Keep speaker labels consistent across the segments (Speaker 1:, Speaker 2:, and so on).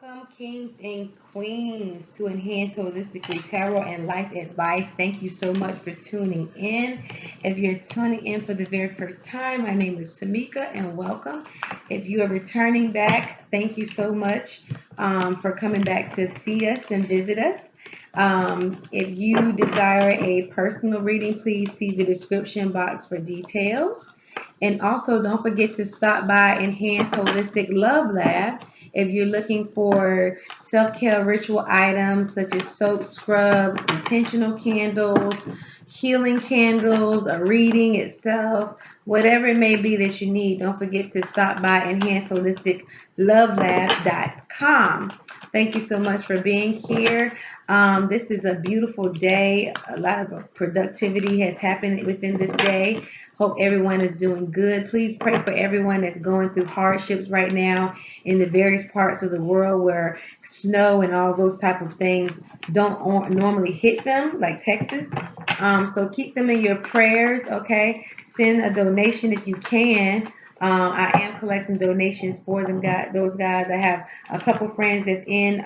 Speaker 1: Welcome, kings and queens, to Enhanced Holistically Tarot and Life Advice. Thank you so much for tuning in. If you're tuning in for the very first time, my name is Tameka, and welcome. If you are returning back, thank you so much for coming back to see us and visit us. If you desire a personal reading, please see the description box for details. And also, don't forget to stop by Enhanced Holistic Love Lab if you're looking for self-care ritual items such as soap, scrubs, intentional candles, healing candles, a reading itself, whatever it may be that you need. Don't forget to stop by enhancedholisticlovelab.com. Thank you so much for being here. This is a beautiful day. A lot of productivity has happened within this day. Hope everyone is doing good. Please pray for everyone that's going through hardships right now in the various parts of the world where snow and all those type of things don't normally hit them, like Texas. So keep them in your prayers, okay? Send a donation if you can. I am collecting donations for those guys. I have a couple friends that's in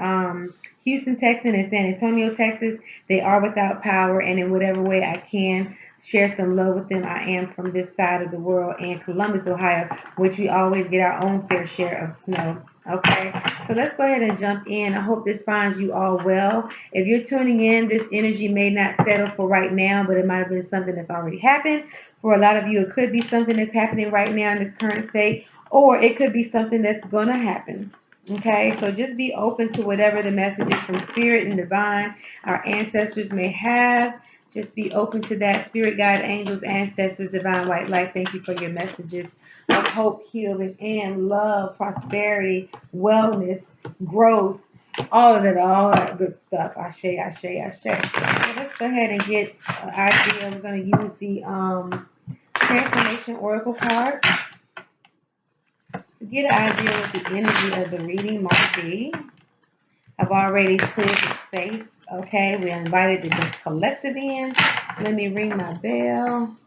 Speaker 1: Houston, Texas, and San Antonio, Texas. They are without power, and in whatever way I can share some love with them. I am from this side of the world, and Columbus, Ohio, which we always get our own fair share of snow. Okay, so let's go ahead and jump in. I hope this finds you all well. If you're tuning in, this energy may not settle for right now, but it might have been something that's already happened. For a lot of you, it could be something that's happening right now in this current state, or it could be something that's going to happen. Okay, so just be open to whatever the messages from spirit and divine our ancestors may have. Just be open to that. Spirit guide, angels, ancestors, divine white light. Thank you for your messages of hope, healing, and love, prosperity, wellness, growth, all that good stuff. Ashe, ashe, ashe. So let's go ahead and get an idea. We're going to use the Transformation Oracle card to get an idea what the energy of the reading might be. I've already cleared the space. Okay, we invited the collective in. Let me ring my bell.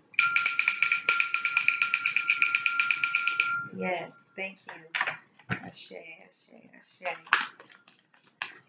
Speaker 1: Yes, thank you. Ashe, ashe, ashe.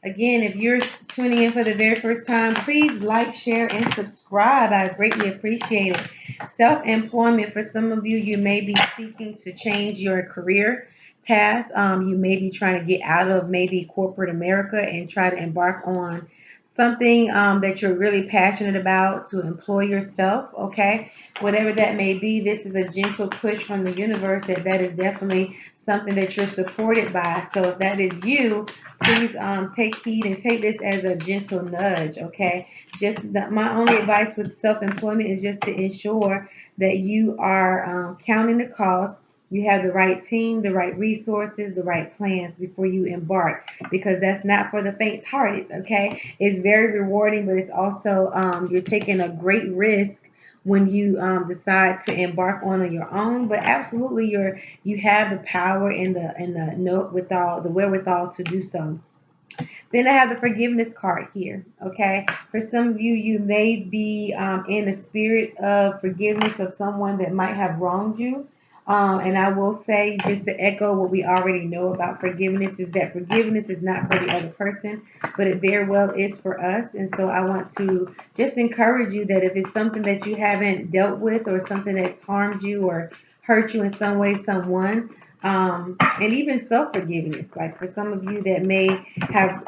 Speaker 1: Again, if you're tuning in for the very first time, please like, share, and subscribe. I greatly appreciate it. Self-employment, for some of you, you may be seeking to change your career path. You may be trying to get out of maybe corporate America and try to embark on something that you're really passionate about to employ yourself, okay? Whatever that may be, this is a gentle push from the universe that is definitely something that you're supported by. So if that is you, please take heed and take this as a gentle nudge, okay? My only advice with self-employment is just to ensure that you are counting the costs, you have the right team, the right resources, the right plans before you embark, because that's not for the faint-hearted, okay? It's very rewarding, but it's also you're taking a great risk when you decide to embark on your own. But absolutely, you have the power and the note with all the wherewithal to do so. Then I have the forgiveness card here. Okay, for some of you, you may be in a spirit of forgiveness of someone that might have wronged you. And I will say, just to echo what we already know about forgiveness, is that forgiveness is not for the other person, but it very well is for us. And so I want to just encourage you that if it's something that you haven't dealt with, or something that's harmed you or hurt you in some way, someone, and even self-forgiveness, like for some of you that may have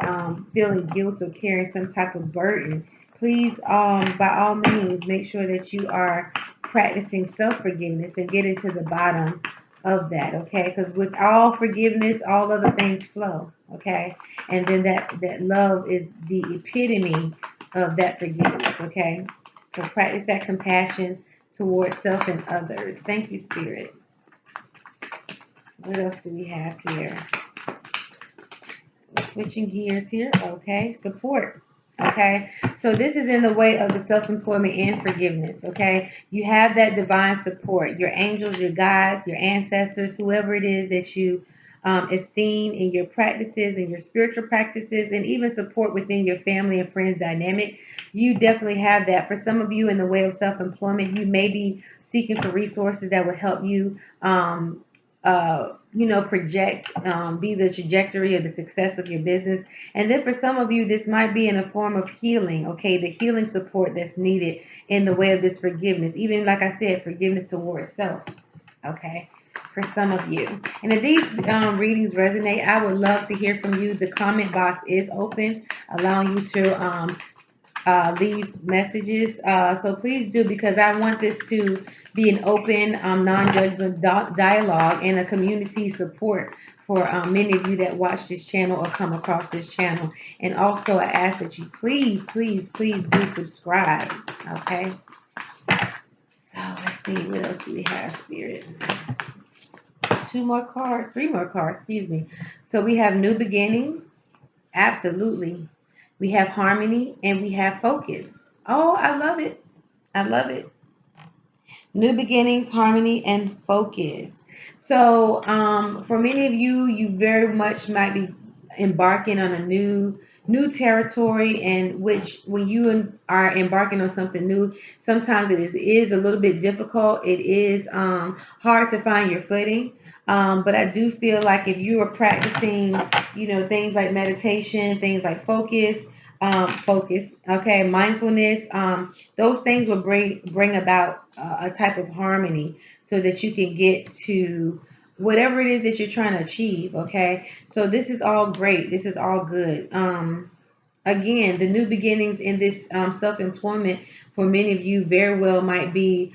Speaker 1: feeling guilt or carrying some type of burden, please, by all means, make sure that you are practicing self-forgiveness and getting to the bottom of that, okay? Because with all forgiveness, all other things flow, okay? And then that love is the epitome of that forgiveness, okay? So practice that compassion towards self and others. Thank you, Spirit. What else do we have here? Switching gears here. Okay, support. Okay, so this is in the way of the self-employment and forgiveness. Okay, you have that divine support, your angels, your guides, your ancestors, whoever it is that you esteem in your practices and your spiritual practices, and even support within your family and friends dynamic. You definitely have that. For some of you, in the way of self-employment, you may be seeking for resources that would help you project, be the trajectory of the success of your business. And then for some of you, this might be in a form of healing, okay, the healing support that's needed in the way of this forgiveness. Even like I said, forgiveness towards self, okay, for some of you. And if these readings resonate, I would love to hear from you. The comment box is open, allowing you to leave messages. So please do, because I want this to be an open, non-judgmental dialogue and a community support for many of you that watch this channel or come across this channel. And also, I ask that you please, please, please do subscribe. Okay. So let's see, what else do we have, Spirit? Three more cards, excuse me. So we have new beginnings. Absolutely. We have harmony and we have focus. Oh, I love it. I love it. New beginnings, harmony, and focus. So, for many of you, you very much might be embarking on a new territory, and which when you are embarking on something new, sometimes it is a little bit difficult. It is hard to find your footing. But I do feel like if you are practicing, things like meditation, things like focus, okay, mindfulness, those things will bring about a type of harmony so that you can get to whatever it is that you're trying to achieve. Okay, so this is all great, this is all good. Again, the new beginnings in this self-employment for many of you very well might be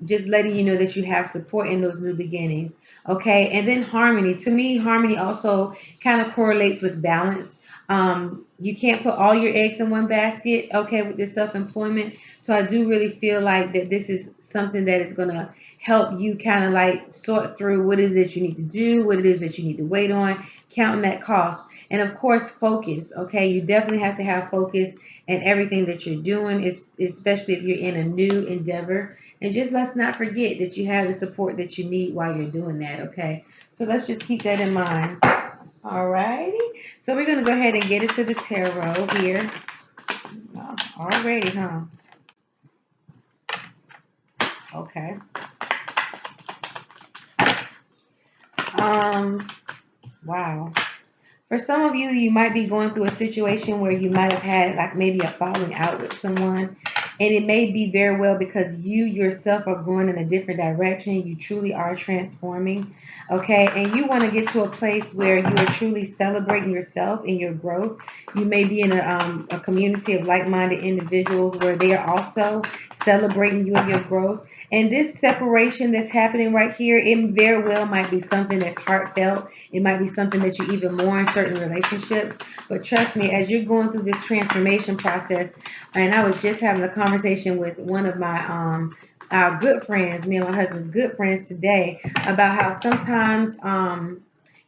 Speaker 1: just letting you know that you have support in those new beginnings. Okay, and then harmony. To me, harmony also kind of correlates with balance. You can't put all your eggs in one basket, okay, with this self-employment. So I do really feel like that this is something that is going to help you kind of like sort through what it is that you need to do, what it is that you need to wait on, counting that cost. And of course, focus, okay? You definitely have to have focus in everything that you're doing, especially if you're in a new endeavor. And just let's not forget that you have the support that you need while you're doing that, okay? So let's just keep that in mind. All righty. So we're going to go ahead and get into the tarot here. Oh, already, huh? Okay. Wow. For some of you, you might be going through a situation where you might have had like maybe a falling out with someone. And it may be very well because you yourself are going in a different direction. You truly are transforming. Okay. And you want to get to a place where you are truly celebrating yourself and your growth. You may be in a community of like-minded individuals where they are also celebrating you and your growth. And this separation that's happening right here, it very well might be something that's heartfelt. It might be something that you even more in certain relationships. But trust me, as you're going through this transformation process, and I was just having a conversation with one of my our good friends, me and my husband's good friends today, about how sometimes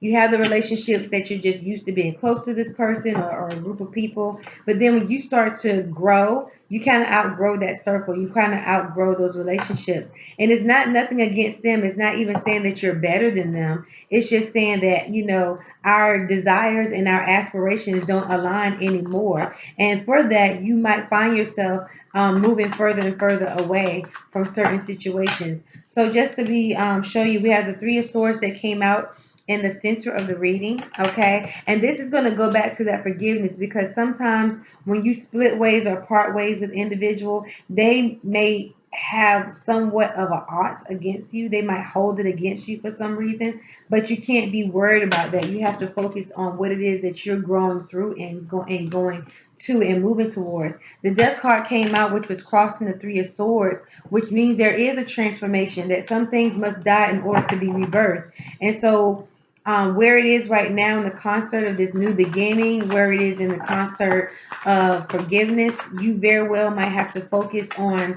Speaker 1: you have the relationships that you're just used to being close to this person or a group of people. But then when you start to grow, you kind of outgrow that circle. You kind of outgrow those relationships. And it's not nothing against them. It's not even saying that you're better than them. It's just saying that, our desires and our aspirations don't align anymore. And for that, you might find yourself moving further and further away from certain situations. So just to be show you, we have the Three of Swords that came out in the center of the reading, okay? And this is going to go back to that forgiveness, because sometimes when you split ways or part ways with individual, they may have somewhat of a ought against you. They might hold it against you for some reason, but you can't be worried about that. You have to focus on what it is that you're growing through and going to and moving towards. The Death card came out, which was crossing the Three of Swords, which means there is a transformation, that some things must die in order to be rebirthed. And so where it is right now in the concert of this new beginning, where it is in the concert of forgiveness, you very well might have to focus on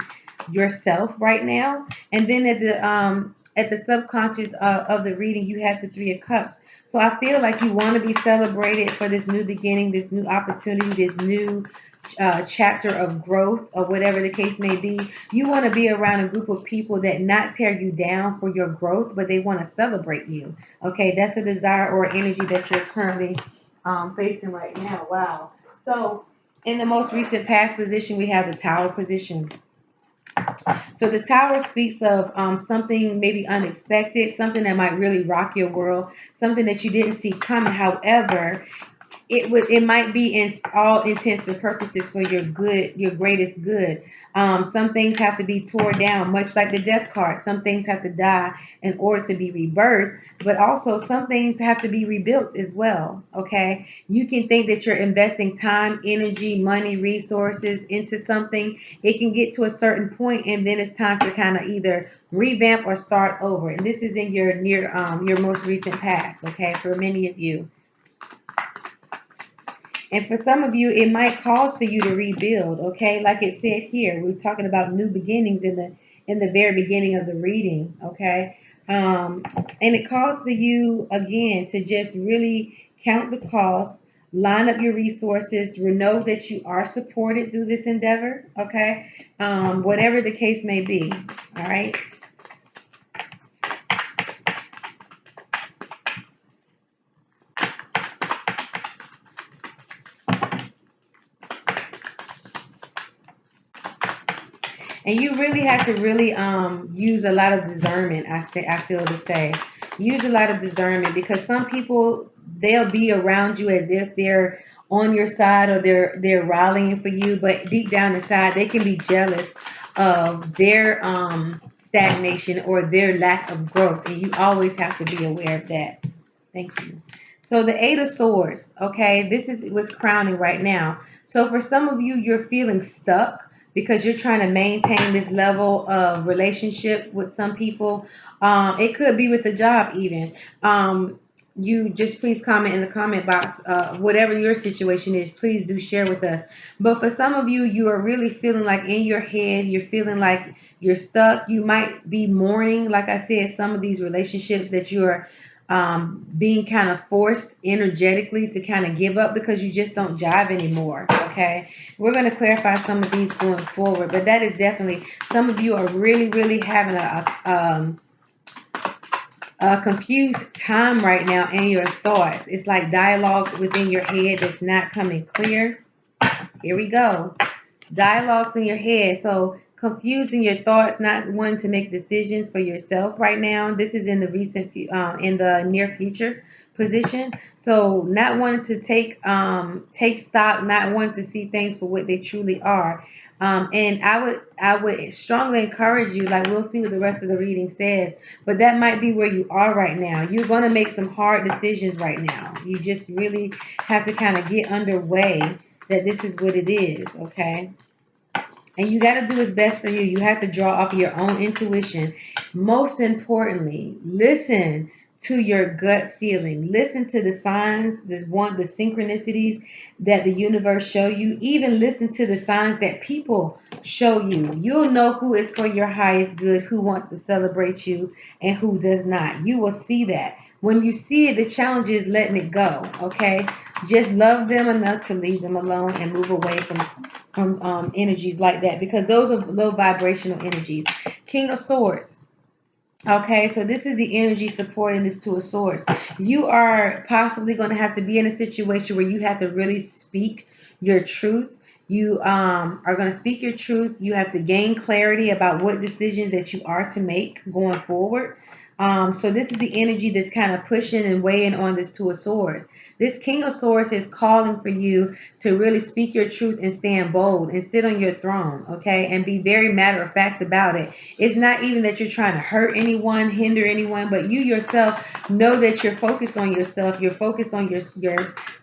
Speaker 1: yourself right now. And then at the subconscious of the reading, you have the Three of Cups. So I feel like you want to be celebrated for this new beginning, this new opportunity, this new chapter of growth, or whatever the case may be. You want to be around a group of people that not tear you down for your growth, but they want to celebrate you. Okay, that's a desire or energy that you're currently facing right now. Wow. So in the most recent past position, we have the Tower position. So the tower speaks of something maybe unexpected, something that might really rock your world, something that you didn't see coming. However, it might be in all intents and purposes for your good, your greatest good. Some things have to be torn down, much like the death card. Some things have to die in order to be rebirthed, but also some things have to be rebuilt as well. Okay, you can think that you're investing time, energy, money, resources into something. It can get to a certain point, and then it's time to kind of either revamp or start over. And this is in your most recent past. Okay, for many of you. And for some of you, it might cause for you to rebuild, okay? Like it said here, we're talking about new beginnings in the very beginning of the reading, okay? Um, and it calls for you again to just really count the costs, line up your resources, know that you are supported through this endeavor, okay? Whatever the case may be, all right? And you really have to really use a lot of discernment. I feel to say, use a lot of discernment because some people they'll be around you as if they're on your side or they're rallying for you, but deep down inside they can be jealous of their stagnation or their lack of growth, and you always have to be aware of that. Thank you. So the Eight of Swords, okay, this is what's crowning right now. So for some of you, you're feeling stuck because you're trying to maintain this level of relationship with some people. It could be with a job even. You just please comment in the comment box, whatever your situation is, please do share with us. But for some of you, you are really feeling like in your head, you're feeling like you're stuck. You might be mourning, like I said, some of these relationships that you're being kind of forced energetically to kind of give up because you just don't jive anymore. Okay, we're going to clarify some of these going forward, but that is definitely some of you are really, really having a confused time right now in your thoughts. It's like dialogues within your head that's not coming clear. Here we go. Dialogues in your head. So confused in your thoughts, not wanting to make decisions for yourself right now. This is in the in the near future position. So not wanting to take stock, not wanting to see things for what they truly are. And I would strongly encourage you, like we'll see what the rest of the reading says, but that might be where you are right now. You're going to make some hard decisions right now. You just really have to kind of get underway that this is what it is, okay? And you got to do what's best for you. You have to draw off your own intuition. Most importantly, listen to your gut feeling. Listen to the signs, the synchronicities that the universe show you. Even listen to the signs that people show you. You'll know who is for your highest good, who wants to celebrate you, and who does not. You will see that. When you see it, the challenge is letting it go. Okay, just love them enough to leave them alone and move away from energies like that because those are low vibrational energies. King of Swords. Okay, so this is the energy supporting this Two of Swords. You are possibly going to have to be in a situation where you have to really speak your truth. You are going to speak your truth. You have to gain clarity about what decisions that you are to make going forward. So this is the energy that's kind of pushing and weighing on this Two of Swords. This King of Swords is calling for you to really speak your truth and stand bold and sit on your throne, okay? And be very matter of fact about it. It's not even that you're trying to hurt anyone, hinder anyone, but you yourself know that you're focused on yourself. You're focused on your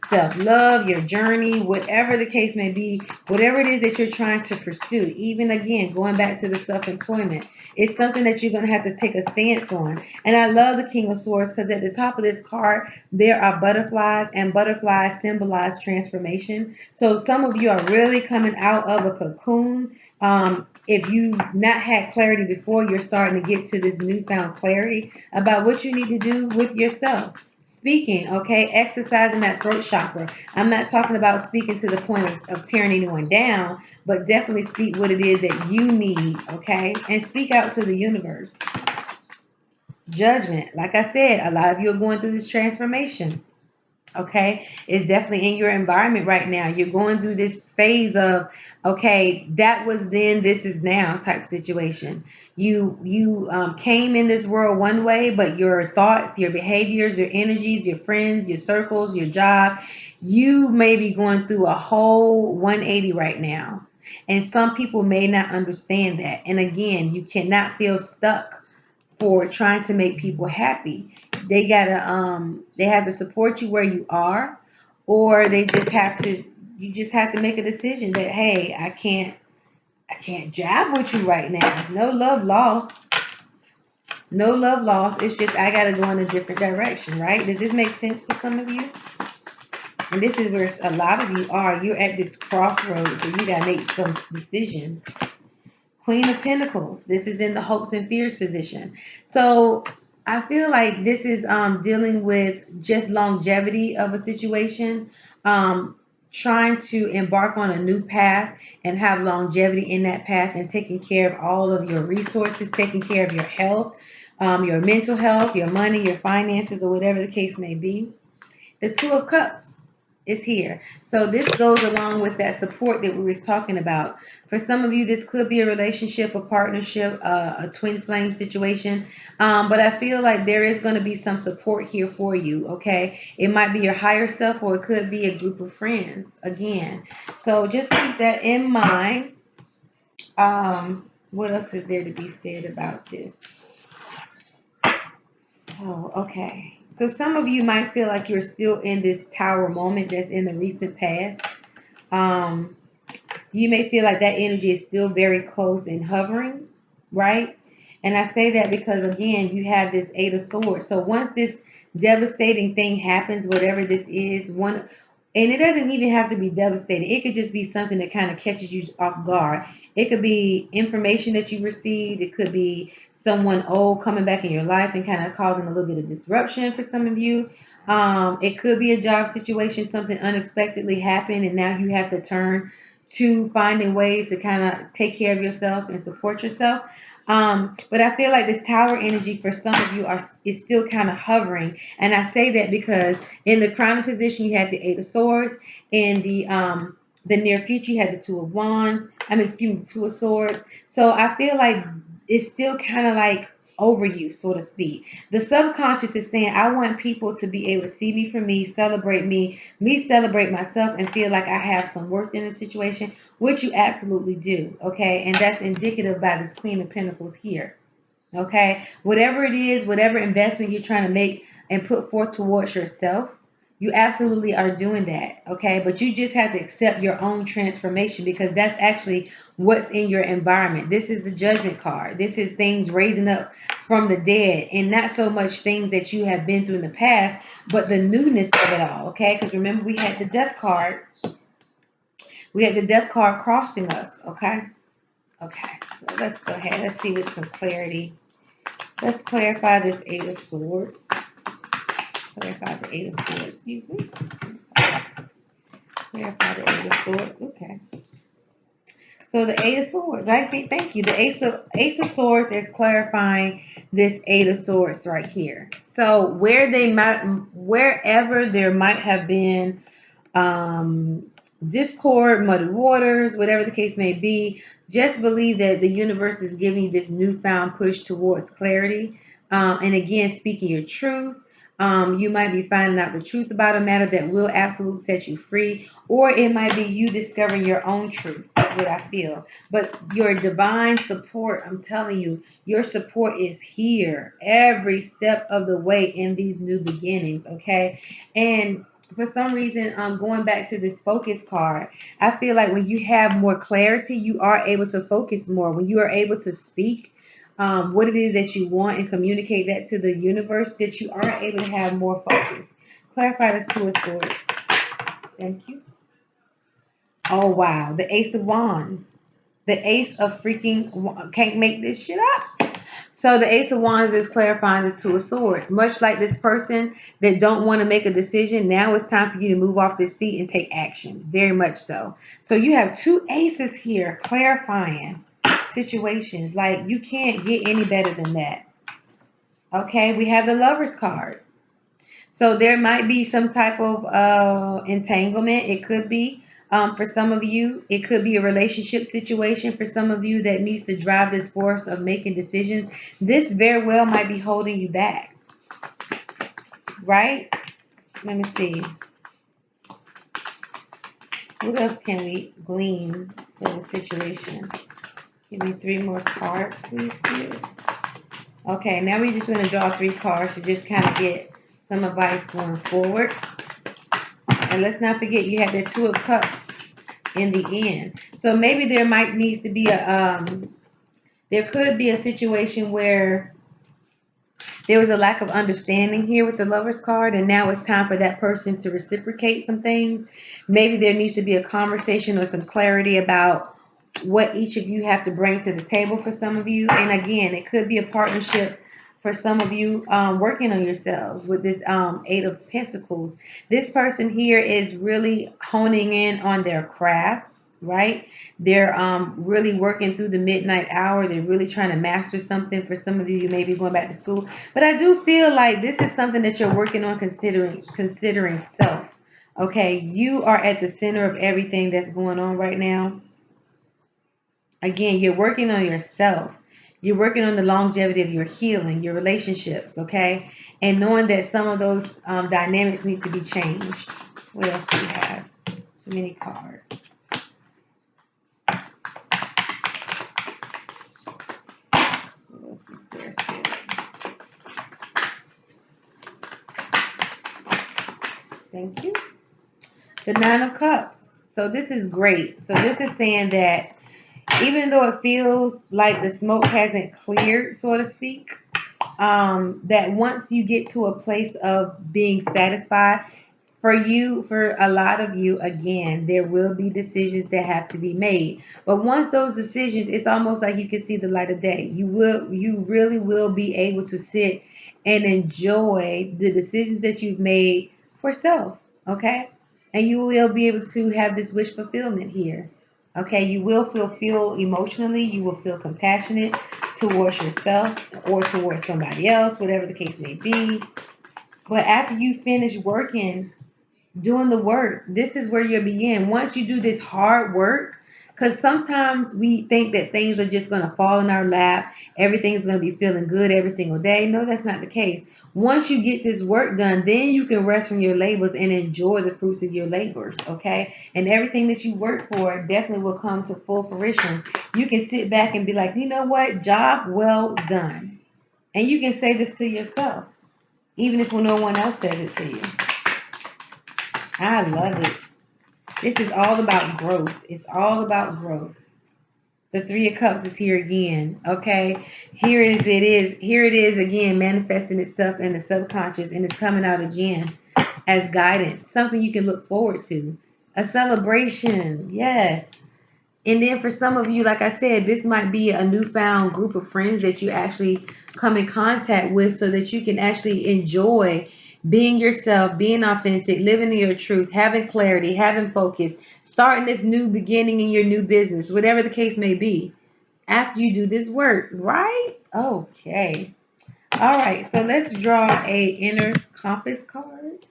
Speaker 1: self-love, your journey, whatever the case may be, whatever it is that you're trying to pursue. Even again, going back to the self-employment, it's something that you're going to have to take a stance on. And I love the King of Swords because at the top of this card, there are butterflies, and butterflies symbolize transformation. So some of you are really coming out of a cocoon. If you've not had clarity before, you're starting to get to this newfound clarity about what you need to do with yourself. Speaking, okay, exercising that throat chakra. I'm not talking about speaking to the point of tearing anyone down, but definitely speak what it is that you need, okay? And speak out to the universe. Judgment. Like I said, a lot of you are going through this transformation. Okay, it's definitely in your environment right now. You're going through this phase of Okay, that was then, this is now type situation. You came in this world one way, but your thoughts, your behaviors, your energies, your friends, your circles, your job, you may be going through a whole 180 right now. And some people may not understand that. And again, you cannot feel stuck for trying to make people happy. They have to support you where you are, or they just have to, you just have to make a decision that, hey, I can't jab with you right now. It's no love lost. No love lost. It's just I gotta go in a different direction, right? Does this make sense for some of you? And this is where a lot of you are. You're at this crossroads where you gotta make some decisions. Queen of Pentacles. This is in the hopes and fears position. So I feel like this is dealing with just longevity of a situation, um, trying to embark on a new path and have longevity in that path, and taking care of all of your resources, taking care of your health, your mental health, your money, your finances, or whatever the case may be. The Two of Cups is here. So this goes along with that support that we were talking about. For some of you, this could be a relationship, a partnership, a twin flame situation. But I feel like there is going to be some support here for you, okay? It might be your higher self, or it could be a group of friends, again. So just keep that in mind. What else is there to be said about this? Oh, okay. So some of you might feel like you're still in this tower moment that's in the recent past. Um, you may feel like that energy is still very close and hovering, right? And I say that because, again, you have this Eight of Swords. So once this devastating thing happens, whatever this is, and it doesn't even have to be devastating. It could just be something that kind of catches you off guard. It could be information that you received. It could be someone old coming back in your life and kind of causing a little bit of disruption for some of you. It could be a job situation, something unexpectedly happened, and now you have to turn to finding ways to kind of take care of yourself and support yourself. But I feel like this tower energy for some of you is still kind of hovering, and I say that because in the crowning position you have the Eight of Swords. In the near future you have the Two of Wands. I mean, excuse me, Two of Swords. So I feel like it's still kind of like over you, so to speak. The subconscious is saying, I want people to be able to see me for me celebrate myself, and feel like I have some worth in the situation, which you absolutely do. Okay. And that's indicative by this Queen of Pentacles here. Okay. Whatever it is, whatever investment you're trying to make and put forth towards yourself, you absolutely are doing that. Okay. But you just have to accept your own transformation, because that's actually what's in your environment. This is the Judgment card. This is things raising up from the dead, and not so much things that you have been through in the past, but the newness of it all. Okay. Because remember, we had the Death card. We had the Death card crossing us. Okay. Okay. So let's go ahead. Let's see with some clarity. Let's clarify this Eight of Swords. Clarify the Eight of Swords. Excuse me. Clarify the Eight of Swords. Okay. So the Eight of Swords. Thank you. The Ace of Swords is clarifying this Eight of Swords right here. So wherever there might have been um, discord, muddy waters, whatever the case may be, just believe that the universe is giving you this newfound push towards clarity. And again, speaking your truth. You might be finding out the truth about a matter that will absolutely set you free, or it might be you discovering your own truth. That's what I feel. But your divine support, I'm telling you, your support is here every step of the way in these new beginnings, okay? And for some reason, going back to this focus card, I feel like when you have more clarity, you are able to focus more. When you are able to speak what it is that you want and communicate that to the universe, that you are able to have more focus. Clarify this Two of Swords. Thank you. Oh, wow. The Ace of Wands. The Ace of freaking, can't make this shit up. So the Ace of Wands is clarifying this Two of Swords. Much like this person that don't want to make a decision, now it's time for you to move off this seat and take action. Very much so. So you have two aces here clarifying situations. Like, you can't get any better than that. Okay, we have the Lover's card. So there might be some type of entanglement. It could be. For some of you, it could be a relationship situation. For some of you that needs to drive this force of making decisions, this very well might be holding you back, right? Let me see. What else can we glean from the situation? Give me 3 more cards, please, Spirit. Okay, now we're just going to draw 3 cards to just kind of get some advice going forward. And let's not forget, you have the 2 of Cups in the end. So maybe there needs to be there could be a situation where there was a lack of understanding here with the Lover's card, and now it's time for that person to reciprocate some things. Maybe there needs to be a conversation or some clarity about what each of you have to bring to the table for some of you. And again, it could be a partnership for some of you working on yourselves with this 8 of Pentacles. This person here is really honing in on their craft, right? They're really working through the midnight hour. They're really trying to master something. For some of you, you may be going back to school. But I do feel like this is something that you're working on, considering self. Okay, you are at the center of everything that's going on right now. Again, you're working on yourself. You're working on the longevity of your healing, your relationships, okay? And knowing that some of those dynamics need to be changed. What else do we have? So many cards. What else is there, Spirit? Thank you. The 9 of Cups. So this is great. So this is saying that even though it feels like the smoke hasn't cleared, so to speak, that once you get to a place of being satisfied, for you, for a lot of you, again, there will be decisions that have to be made. But once those decisions, it's almost like you can see the light of day. You really will be able to sit and enjoy the decisions that you've made for self, okay? And you will be able to have this wish fulfillment here. Okay, you will feel emotionally, you will feel compassionate towards yourself or towards somebody else, whatever the case may be. But after you finish working, doing the work, this is where you begin. Once you do this hard work, because sometimes we think that things are just going to fall in our lap, everything's going to be feeling good every single day. No, that's not the case. Once you get this work done, then you can rest from your labors and enjoy the fruits of your labors, okay? And everything that you work for definitely will come to full fruition. You can sit back and be like, you know what, job well done. And you can say this to yourself, even if no one else says it to you. I love it. This is all about growth. It's all about growth. The 3 of Cups is here again. Okay. Here it is. Here it is again, manifesting itself in the subconscious, and it's coming out again as guidance. Something you can look forward to. A celebration. Yes. And then for some of you, like I said, this might be a newfound group of friends that you actually come in contact with so that you can actually enjoy being yourself, being authentic, living in your truth, having clarity, having focus, starting this new beginning in your new business, whatever the case may be, after you do this work, right? Okay. All right. So let's draw a inner compass card.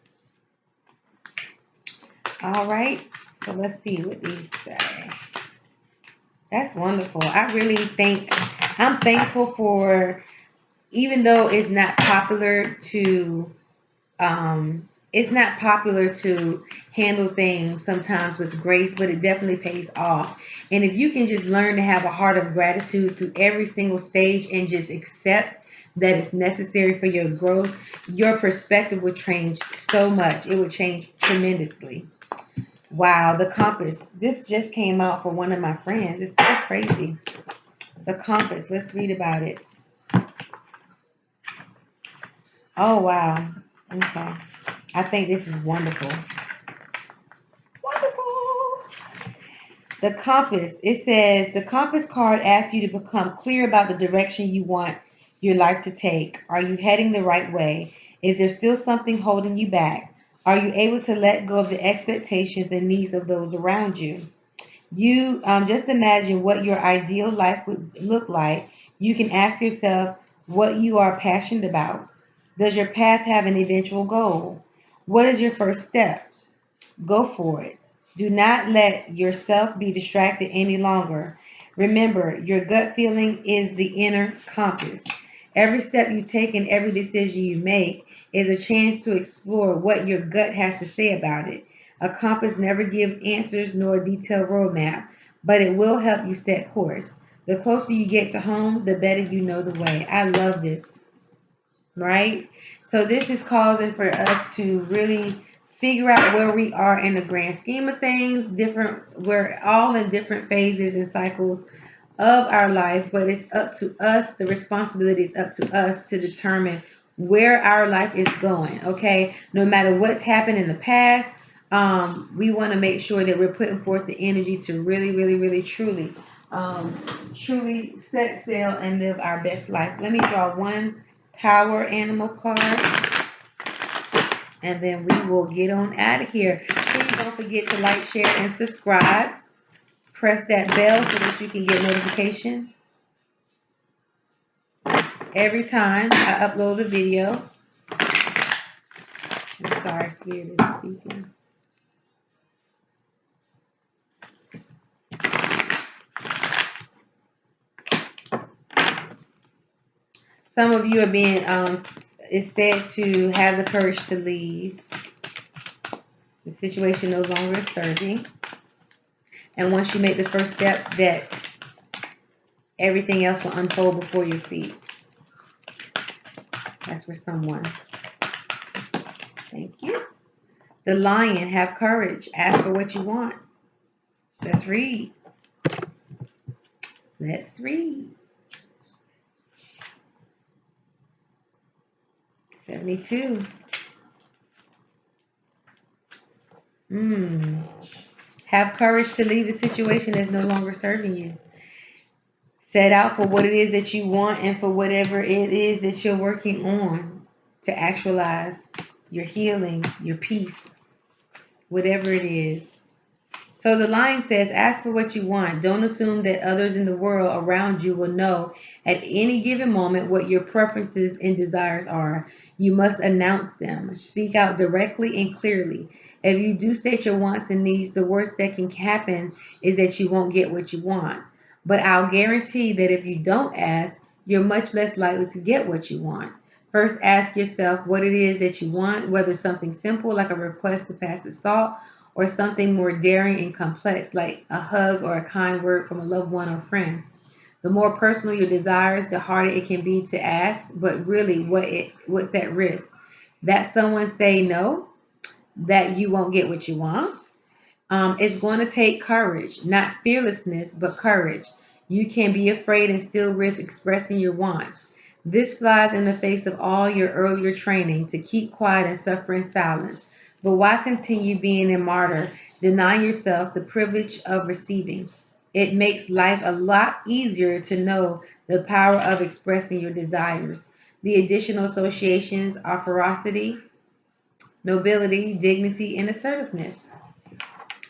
Speaker 1: All right. So let's see what these say. That's wonderful. I really think I'm thankful for, even though it's not popular to handle things sometimes with grace, but it definitely pays off. And if you can just learn to have a heart of gratitude through every single stage and just accept that it's necessary for your growth, your perspective would change so much. It would change tremendously. Wow, the compass. This just came out for one of my friends. It's so crazy. The compass. Let's read about it. Oh, wow. Okay. I think this is wonderful. Wonderful. The compass. It says the compass card asks you to become clear about the direction you want your life to take. Are you heading the right way? Is there still something holding you back? Are you able to let go of the expectations and needs of those around you? You just imagine what your ideal life would look like. You can ask yourself what you are passionate about. Does your path have an eventual goal? What is your first step? Go for it. Do not let yourself be distracted any longer. Remember, your gut feeling is the inner compass. Every step you take and every decision you make is a chance to explore what your gut has to say about it. A compass never gives answers nor a detailed roadmap, but it will help you set course. The closer you get to home, the better you know the way. I love this, right? So this is causing for us to really figure out where we are in the grand scheme of things. We're all in different phases and cycles of our life, but it's up to us. The responsibility is up to us to determine where our life is going. Okay, no matter what's happened in the past, we want to make sure that we're putting forth the energy to really, really, really, truly set sail and live our best life. Let me draw one power animal card, and then we will get on out of here. Please don't forget to like, share, and subscribe. Press that bell so that you can get notification every time I upload a video. I'm sorry, Spirit is speaking. Some of you are being, it's said to have the courage to leave. The situation no longer is serving. And once you make the first step, that everything else will unfold before your feet. That's for someone. Thank you. The Lion, have courage. Ask for what you want. Let's read. Let's read. 72. Have courage to leave the situation that's no longer serving you. Set out for what it is that you want and for whatever it is that you're working on to actualize your healing, your peace, whatever it is. So the line says, ask for what you want. Don't assume that others in the world around you will know at any given moment what your preferences and desires are. You must announce them. Speak out directly and clearly. If you do state your wants and needs, the worst that can happen is that you won't get what you want. But I'll guarantee that if you don't ask, you're much less likely to get what you want. First, ask yourself what it is that you want, whether something simple like a request to pass the salt, or something more daring and complex like a hug or a kind word from a loved one or friend. The more personal your desires, the harder it can be to ask, but really what's at risk? That someone say no, that you won't get what you want. It's going to take courage, not fearlessness, but courage. You can be afraid and still risk expressing your wants. This flies in the face of all your earlier training to keep quiet and suffer in silence. But why continue being a martyr, denying yourself the privilege of receiving? It makes life a lot easier to know the power of expressing your desires. The additional associations are ferocity, nobility, dignity, and assertiveness.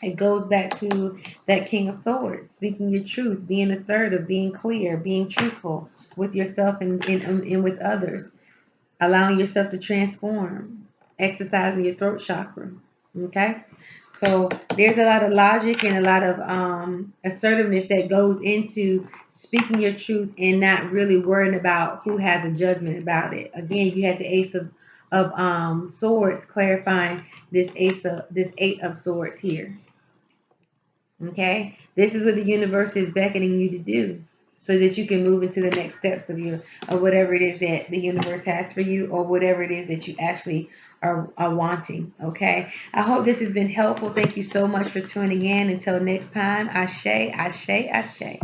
Speaker 1: It goes back to that King of Swords, speaking your truth, being assertive, being clear, being truthful with yourself and with others, allowing yourself to transform, exercising your throat chakra. Okay? So there's a lot of logic and a lot of assertiveness that goes into speaking your truth and not really worrying about who has a judgment about it. Again, you had the Ace of Swords clarifying this Eight of Swords here. Okay, this is what the universe is beckoning you to do, so that you can move into the next steps of whatever it is that the universe has for you, or whatever it is that you actually are wanting. Okay, I hope this has been helpful. Thank you so much for tuning in. Until next time, ashe, ashe, ashe.